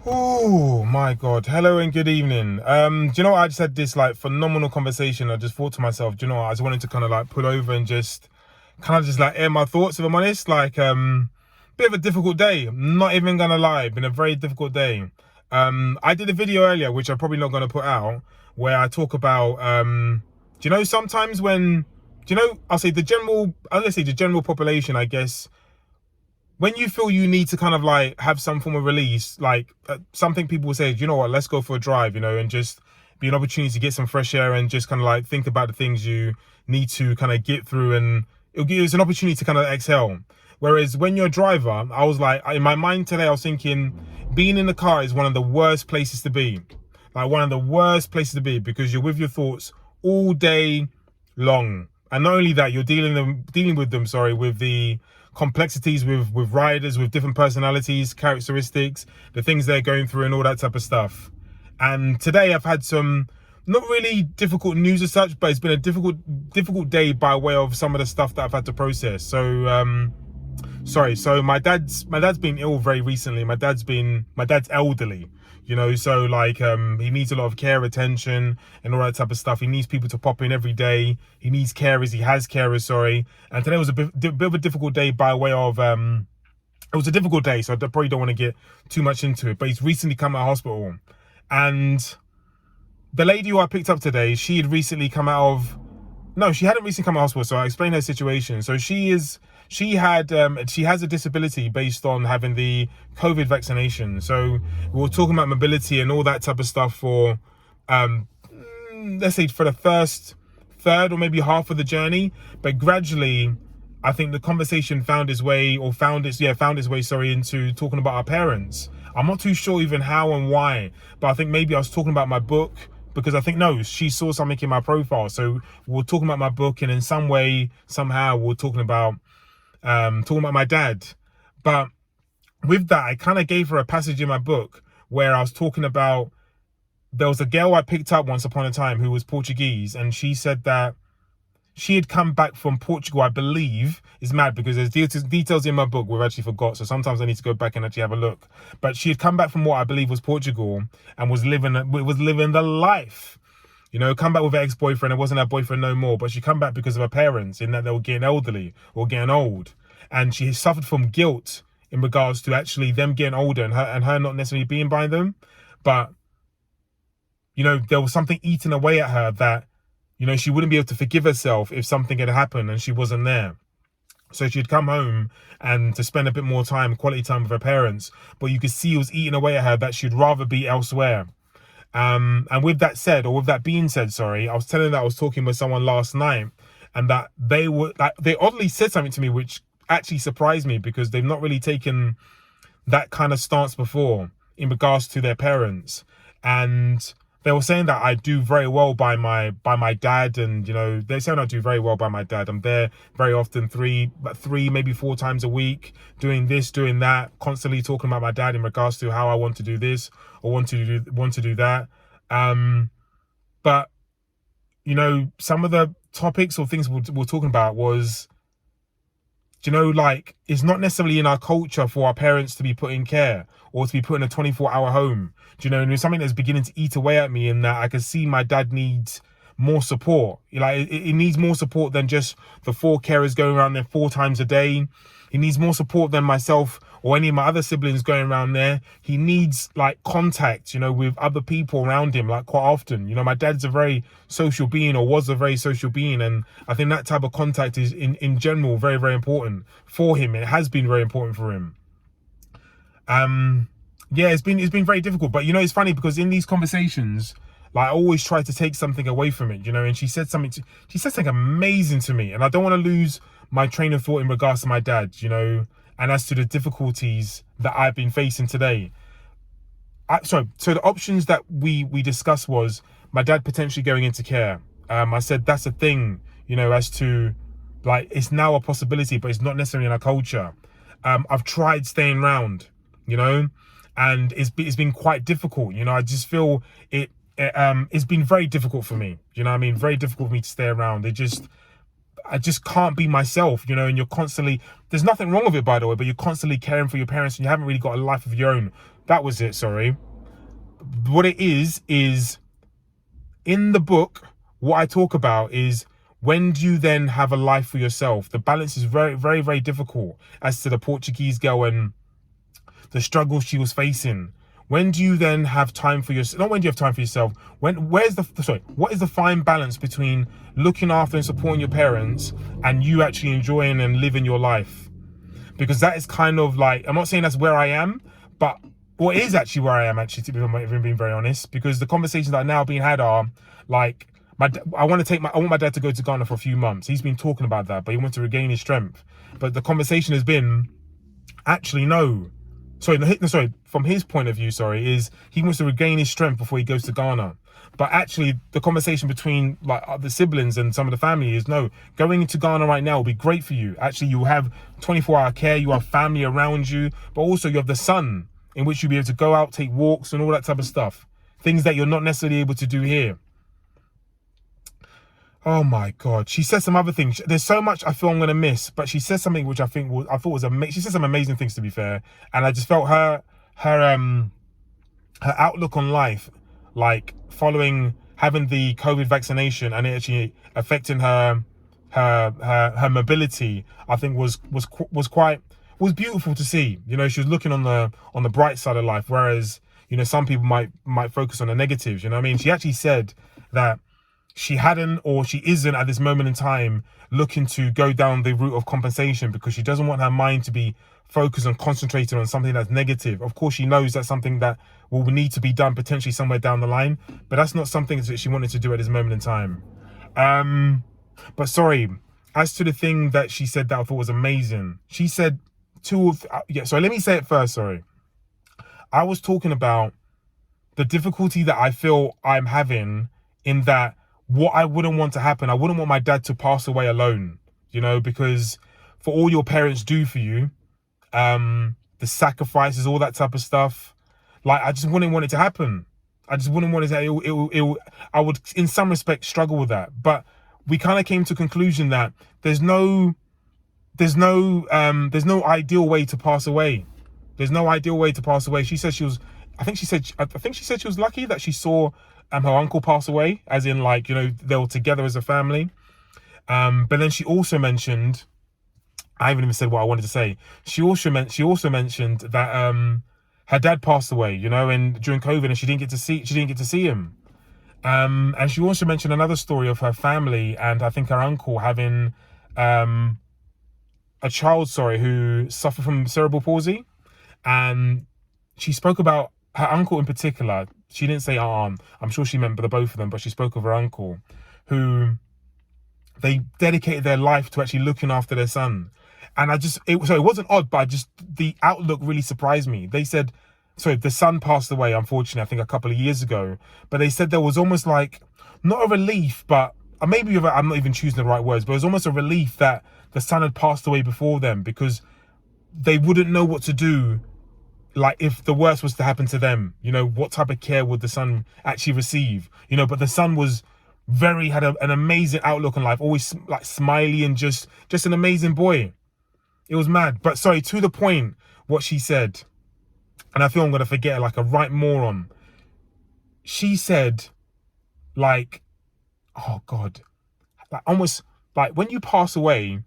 Oh my God. Hello and good evening. Do you know what? I just had this like phenomenal conversation. I just thought to myself, do you know what? I just wanted to kind of like pull over and just kind of just like air my thoughts, if I'm honest. Like, bit of a difficult day. I'm not even gonna lie, been a very difficult day. I did a video earlier, which I'm probably not gonna put out, where I talk about do you know sometimes when I'll say let's say the general population, I guess, when you feel you need to kind of like have some form of release, like something people will say, you know what, let's go for a drive, and just be an opportunity to get some fresh air and just kind of like think about the things you need to kind of get through, and it'll give you an opportunity to kind of exhale. Whereas when you're a driver, I was like, in my mind today, I was thinking being in the car is one of the worst places to be. Like one of the worst places to be, because you're with your thoughts all day long. And not only that, you're dealing with them, with the complexities with riders, with different personalities, characteristics, the things they're going through and all that type of stuff. And today I've had some not really difficult news as such, but it's been a difficult day by way of some of the stuff that I've had to process. So my dad's been ill very recently. My dad's elderly, so like he needs a lot of care, attention, and all that type of stuff. He needs people to pop in every day. He needs carers. He has carers, sorry. And today was a bit of a difficult day by way of it was a difficult day, so I probably don't want to get too much into it. But he's recently come out of hospital, and the lady who I picked up today, she hadn't recently come out of hospital, so I explained her situation. So she has a disability based on having the COVID vaccination. So we were talking about mobility and all that type of stuff for let's say for the first third or maybe half of the journey, but gradually I think the conversation found its way into talking about our parents. I'm not too sure even how and why, but I think maybe I was talking about my book, because I think, no, she saw something in my profile. So we're talking about my book, and in some way, somehow, we're talking about my dad. But with that, I kind of gave her a passage in my book where I was talking about, there was a girl I picked up once upon a time who was Portuguese, and she said that she had come back from Portugal, I believe. It's mad because there's details in my book we've actually forgot, so sometimes I need to go back and actually have a look. But she had come back from what I believe was Portugal and was living the life. Come back with her ex-boyfriend. It wasn't her boyfriend no more, but she come back because of her parents, in that they were getting elderly or getting old. And she suffered from guilt in regards to actually them getting older and her not necessarily being by them. But, there was something eating away at her that, she wouldn't be able to forgive herself if something had happened and she wasn't there. So she'd come home and to spend a bit more quality time with her parents, but you could see it was eating away at her that she'd rather be elsewhere. And with that being said, sorry, I was telling that I was talking with someone last night, and that they oddly said something to me which actually surprised me, because they've not really taken that kind of stance before in regards to their parents. And they were saying that I do very well by my dad, and they're saying I do very well by my dad. I'm there very often, three maybe 4 times a week, doing this, doing that, constantly talking about my dad in regards to how I want to do this or want to do that. But some of the topics or things we're talking about was, like, it's not necessarily in our culture for our parents to be put in care or to be put in a 24-hour home. And it's something that's beginning to eat away at me, in that I can see my dad needs more support. Like, it needs more support than just the 4 carers going around there 4 times a day. He needs more support than myself or any of my other siblings going around there. He needs like contact, with other people around him, like quite often. My dad's a very social being, or was a very social being. And I think that type of contact is in general very, very important for him. It has been very important for him. Yeah, it's been very difficult. But it's funny because in these conversations, like, I always try to take something away from it, and she said something amazing to me, and I don't want to lose my train of thought in regards to my dad, and as to the difficulties that I've been facing today. So the options that we discussed was my dad potentially going into care. I said that's a thing, as to, like, it's now a possibility, but it's not necessarily in our culture. I've tried staying around, and it's been quite difficult. I just feel it's been very difficult for me. Very difficult for me to stay around. I just can't be myself, and you're constantly, there's nothing wrong with it, by the way, but you're constantly caring for your parents and you haven't really got a life of your own. That was it, sorry. What it is in the book, what I talk about is, when do you then have a life for yourself? The balance is very, very, very difficult as to the Portuguese girl and the struggles she was facing. When do you then have time for yourself? Not when do you have time for yourself. What is the fine balance between looking after and supporting your parents and you actually enjoying and living your life? Because that is kind of like, I'm not saying that's where I am, but what is actually where I am, actually, to be even being very honest, because the conversations that are now being had are like, I want my dad to go to Ghana for a few months. He's been talking about that, but he wants to regain his strength. But the conversation has been, actually, no. Sorry, from his point of view, is he wants to regain his strength before he goes to Ghana. But actually, the conversation between like the siblings and some of the family is, no, going into Ghana right now will be great for you. Actually, you have 24-hour care, you have family around you, but also you have the sun in which you'll be able to go out, take walks and all that type of stuff. Things that you're not necessarily able to do here. Oh my God. She said some other things. There's so much I feel I'm going to miss, but she said something which I thought was amazing. She said some amazing things, to be fair. And I just felt her outlook on life, like following having the COVID vaccination and it actually affecting her mobility, I think was beautiful to see. You know, she was looking on the bright side of life, whereas, you know, some people might focus on the negatives. You know what I mean? She actually said that she hadn't, or she isn't at this moment in time, looking to go down the route of compensation, because she doesn't want her mind to be focused and concentrated on something that's negative. Of course, she knows that's something that will need to be done potentially somewhere down the line, but that's not something that she wanted to do at this moment in time. But sorry, as to the thing that she said that I thought was amazing, she said so let me say it first, sorry. I was talking about the difficulty that I feel I'm having, in that what I wouldn't want to happen, I wouldn't want my dad to pass away alone, you know, because for all your parents do for you, the sacrifices, all that type of stuff, like, I just wouldn't want it to happen. I just wouldn't want it to, I would in some respects struggle with that. But we kind of came to a conclusion that there's no ideal way to pass away. There's no ideal way to pass away. She said I think she said she was lucky that she saw her uncle pass away, as in, like, you know, they were together as a family. But then she also mentioned, I haven't even said what I wanted to say. She also mentioned that her dad passed away, you know, and during COVID, and she didn't get to see him. And she also mentioned another story of her family, and I think her uncle having a child, who suffered from cerebral palsy. And she spoke about her uncle in particular. She didn't say I'm sure she meant the both of them, but she spoke of her uncle, who they dedicated their life to actually looking after their son. And it wasn't odd, but the outlook really surprised me. They said, the son passed away, unfortunately, I think a couple of years ago, but they said there was almost like, not a relief, but maybe I'm not even choosing the right words, but it was almost a relief that the son had passed away before them, because they wouldn't know what to do. Like, if the worst was to happen to them, you know, what type of care would the son actually receive? You know, but the son was had an amazing outlook on life, always like smiley and just an amazing boy. It was mad. But sorry, to the point, what she said, and I feel I'm going to forget like a right moron. She said, like, oh God, like almost like when you pass away,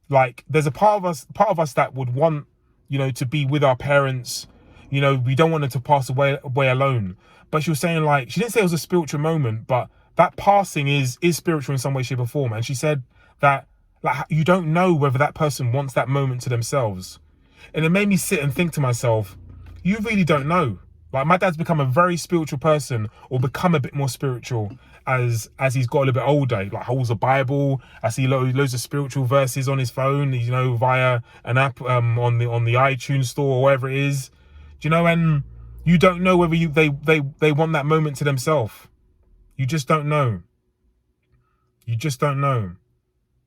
like there's a part of us that would want, you know, to be with our parents. You know, we don't want them to pass away alone. But she was saying, like, she didn't say it was a spiritual moment, but that passing is spiritual in some way, shape or form. And she said that, like, you don't know whether that person wants that moment to themselves. And it made me sit and think to myself, you really don't know. Like, my dad's become a very spiritual person, or become a bit more spiritual as he's got a little bit older. He, like, holds a Bible. I see loads of spiritual verses on his phone, you know, via an app on the iTunes store or wherever it is. Do you know? And you don't know whether they want that moment to themselves. You just don't know. You just don't know.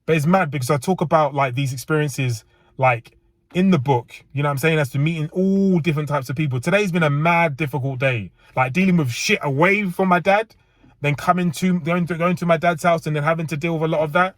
But it's mad, because I talk about like these experiences like in the book, you know what I'm saying, as to meeting all different types of people. Today's been a mad difficult day, like dealing with shit away from my dad, then going to my dad's house and then having to deal with a lot of that.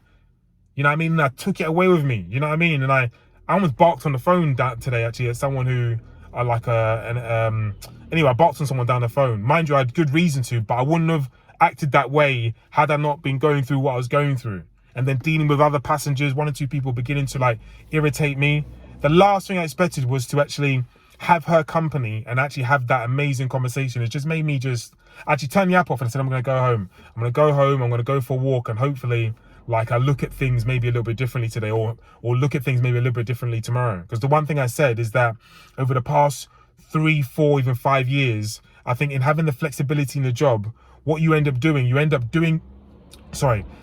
You know what I mean? And I took it away with me, you know what I mean? And I almost barked on the phone today, actually, at someone who anyway, I barked on someone down the phone. Mind you, I had good reason to, but I wouldn't have acted that way had I not been going through what I was going through. And then dealing with other passengers, 1 or 2 people beginning to like irritate me. The last thing I expected was to actually have her company and actually have that amazing conversation. It just made me just actually turn the app off and I said, I'm going to go home. I'm going to go home. I'm going to go for a walk, and hopefully like I look at things maybe a little bit differently today, or look at things maybe a little bit differently tomorrow. Because the one thing I said is that over the past 3, 4, even 5 years, I think in having the flexibility in the job, what you end up doing,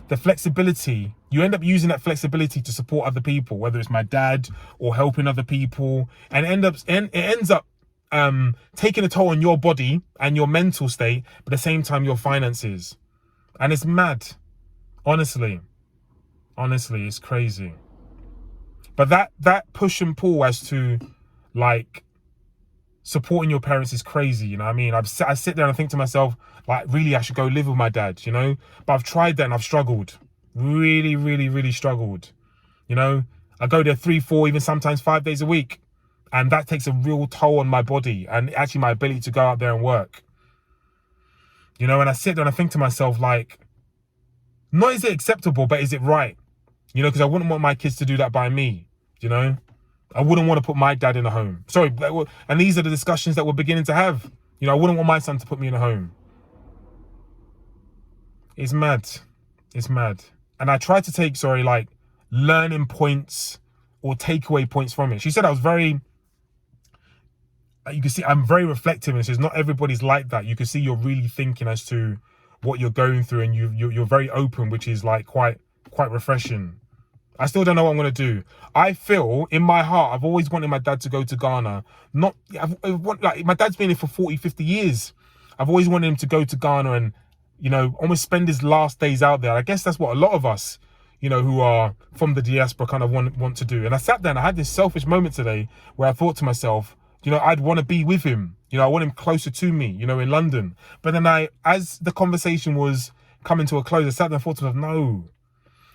the flexibility, you end up using that flexibility to support other people, whether it's my dad or helping other people, and it ends up taking a toll on your body and your mental state, but at the same time your finances. And it's mad. Honestly, it's crazy. But that push and pull as to like supporting your parents is crazy, you know what I mean? I sit there and I think to myself, like, really, I should go live with my dad, you know? But I've tried that and I've struggled. Really, really, really struggled. You know? I go there 3, 4, even sometimes 5 days a week. And that takes a real toll on my body and actually my ability to go out there and work. You know, and I sit there and I think to myself, like, not is it acceptable, but is it right? You know, because I wouldn't want my kids to do that by me, you know? I wouldn't want to put my dad in a home. Sorry, and these are the discussions that we're beginning to have. You know, I wouldn't want my son to put me in a home. It's mad. It's mad. And I tried to take, like, learning points or takeaway points from it. She said I was very, you can see I'm very reflective, and says not everybody's like that. You can see you're really thinking as to what you're going through, and you're very open, which is like quite refreshing. I still don't know what I'm going to do. I feel in my heart, I've always wanted my dad to go to Ghana. Like, my dad's been here for 40, 50 years. I've always wanted him to go to Ghana and, you know, almost spend his last days out there. I guess that's what a lot of us, you know, who are from the diaspora kind of want to do. And I sat there and I had this selfish moment today where I thought to myself, you know, I'd want to be with him. You know, I want him closer to me, you know, in London. But then as the conversation was coming to a close, I sat there and thought to myself, no.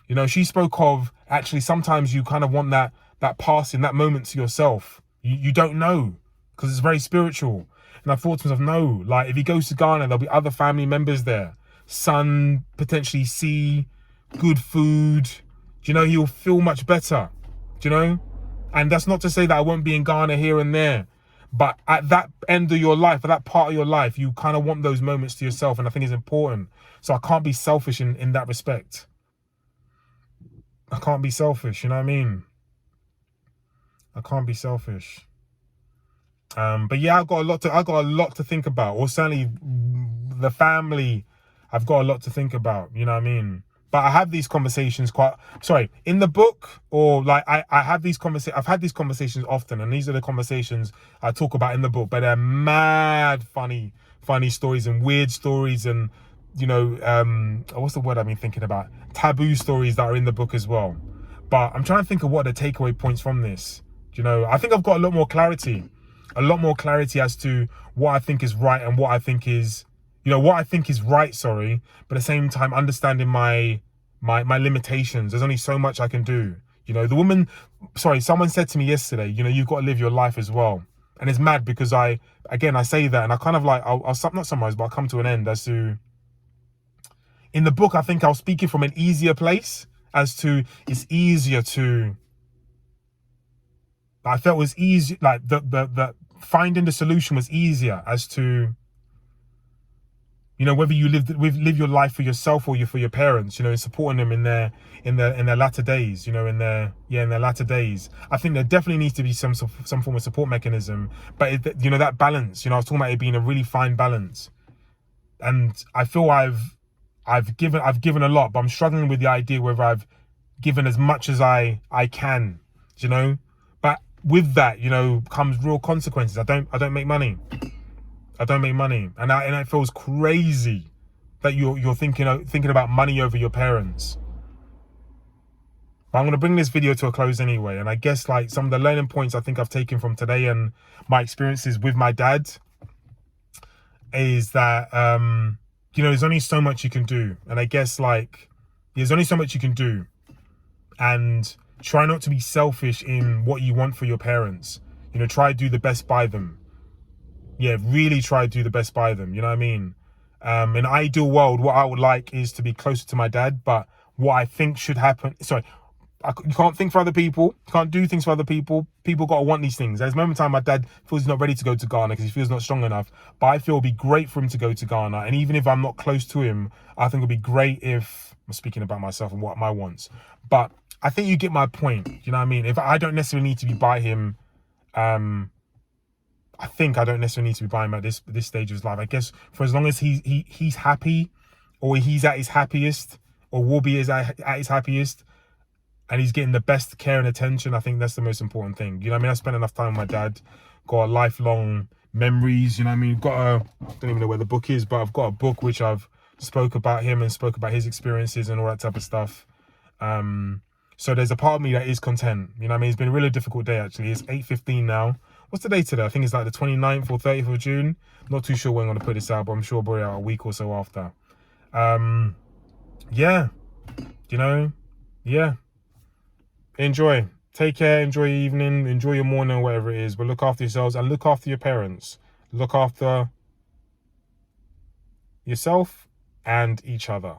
You know, she spoke of actually sometimes you kind of want that passing, that moment to yourself. You don't know, because it's very spiritual. And I thought to myself, no, like if he goes to Ghana, there'll be other family members there. Sun, potentially sea, good food. Do you know, he'll feel much better. Do you know? And that's not to say that I won't be in Ghana here and there. But at that end of your life, at that part of your life, you kind of want those moments to yourself. And I think it's important. So I can't be selfish in that respect. I can't be selfish, you know what I mean? I can't be selfish. But yeah, I got a lot to think about. Or certainly the family, I've got a lot to think about, you know what I mean? But I have these conversations in the book, or like I've had these conversations often, and these are the conversations I talk about in the book, but they're mad funny stories and weird stories, and you know, what's the word I've been thinking about? Taboo stories that are in the book as well. But I'm trying to think of what are the takeaway points from this. You know, I think I've got a lot more clarity as to what I think is right and what I think is, you know, what I think is right, but at the same time understanding my limitations. There's only so much I can do. You know, someone said to me yesterday, you know, you've got to live your life as well. And it's mad because I say that and I kind of like, I'll not summarize, but I'll come to an end as to, in the book, I think I was speaking from an easier place as to it's easier to, I felt it was easy, like the finding the solution was easier as to, you know, whether you live your life for yourself or for your parents, you know, and supporting them in their latter days, you know, in their latter days. I think there definitely needs to be some form of support mechanism, but you know, that balance, you know, I was talking about it being a really fine balance, and I feel I've given a lot, but I'm struggling with the idea whether I've given as much as I can, you know. But with that, you know, comes real consequences. I don't make money. I don't make money, and it feels crazy that you're thinking about money over your parents. But I'm gonna bring this video to a close anyway, and I guess like some of the learning points I think I've taken from today and my experiences with my dad is that you know, there's only so much you can do, and I guess like there's only so much you can do, and try not to be selfish in what you want for your parents. You know, try to do the best by them. Yeah, really try to do the best by them. You know what I mean? In an ideal world, what I would like is to be closer to my dad, but what I think should happen, sorry, you can't think for other people. You can't do things for other people. People got to want these things. There's a moment in time my dad feels he's not ready to go to Ghana because he feels not strong enough. But I feel it'd be great for him to go to Ghana. And even if I'm not close to him, I think it'd be great if, I'm speaking about myself and what my wants. But I think you get my point. You know what I mean? If I don't necessarily need to be by him, I think I don't necessarily need to be by him at this stage of his life. I guess for as long as he's happy, or he's at his happiest, or will be at his happiest, and he's getting the best care and attention, I think that's the most important thing. You know what I mean? I spent enough time with my dad, got lifelong memories, you know what I mean? I don't even know where the book is, but I've got a book which I've spoke about him and spoke about his experiences and all that type of stuff. So there's a part of me that is content. You know what I mean? It's been a really difficult day, actually. It's 8:15 now. What's the date today? I think it's like the 29th or 30th of June. Not too sure when I'm going to put this out, but I'm sure I'll be out a week or so after. Yeah. You know? Yeah. Enjoy. Take care. Enjoy your evening. Enjoy your morning, whatever it is. But look after yourselves and look after your parents. Look after yourself and each other.